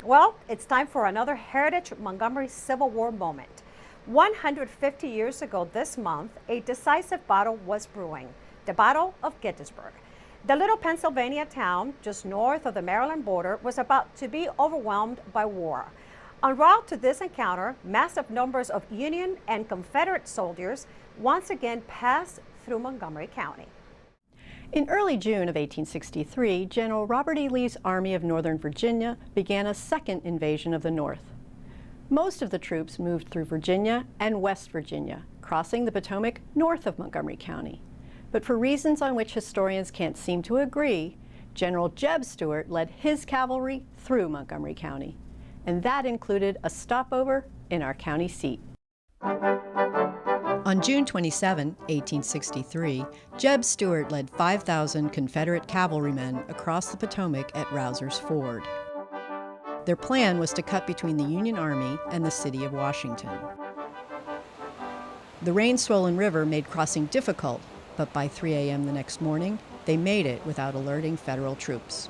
Well, it's time for another Heritage Montgomery Civil War moment. 150 years ago this month, a decisive battle was brewing, the Battle of Gettysburg. The little Pennsylvania town, just north of the Maryland border, was about to be overwhelmed by war. En route to this encounter, massive numbers of Union and Confederate soldiers once again passed through Montgomery County. In early June of 1863, General Robert E. Lee's Army of Northern Virginia began a second invasion of the North. Most of the troops moved through Virginia and West Virginia, crossing the Potomac north of Montgomery County. But for reasons on which historians can't seem to agree, General J.E.B. Stuart led his cavalry through Montgomery County, and that included a stopover in our county seat. On June 27, 1863, J.E.B. Stuart led 5,000 Confederate cavalrymen across the Potomac at Rouser's Ford. Their plan was to cut between the Union Army and the city of Washington. The rain-swollen river made crossing difficult, but by 3 a.m. the next morning, they made it without alerting federal troops.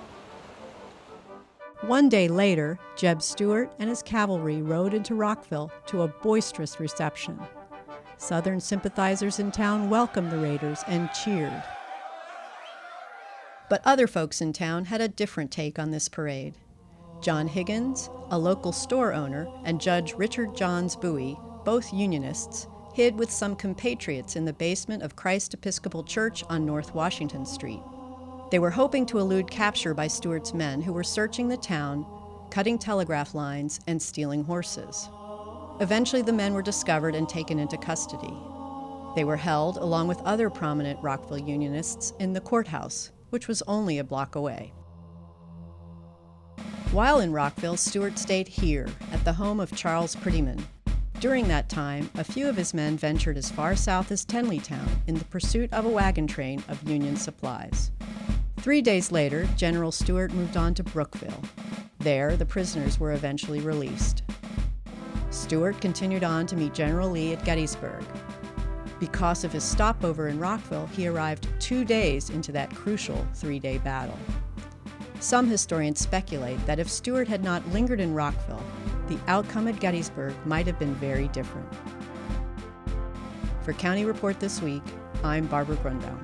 One day later, J.E.B. Stuart and his cavalry rode into Rockville to a boisterous reception. Southern sympathizers in town welcomed the raiders and cheered. But other folks in town had a different take on this parade. John Higgins, a local store owner, and Judge Richard Johns Bowie, both Unionists, hid with some compatriots in the basement of Christ Episcopal Church on North Washington Street. They were hoping to elude capture by Stuart's men, who were searching the town, cutting telegraph lines, and stealing horses. Eventually, the men were discovered and taken into custody. They were held, along with other prominent Rockville Unionists, in the courthouse, which was only a block away. While in Rockville, Stuart stayed here, at the home of Charles Prettyman. During that time, a few of his men ventured as far south as Tenleytown in the pursuit of a wagon train of Union supplies. 3 days later, General Stuart moved on to Brookville. There, the prisoners were eventually released. Stuart continued on to meet General Lee at Gettysburg. Because of his stopover in Rockville, he arrived 2 days into that crucial 3-day battle. Some historians speculate that if Stuart had not lingered in Rockville, the outcome at Gettysburg might have been very different. For County Report This Week, I'm Barbara Grunbaum.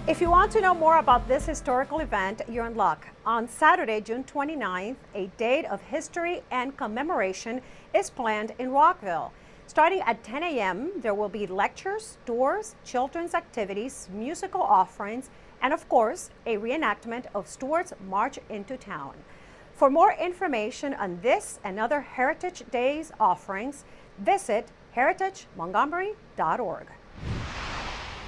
If you want to know more about this historical event, you're in luck. On Saturday, June 29th, a date of history and commemoration is planned in Rockville. Starting at 10 a.m., there will be lectures, tours, children's activities, musical offerings, and of course, a reenactment of Stuart's march into town. For more information on this and other Heritage Days offerings, visit heritagemontgomery.org.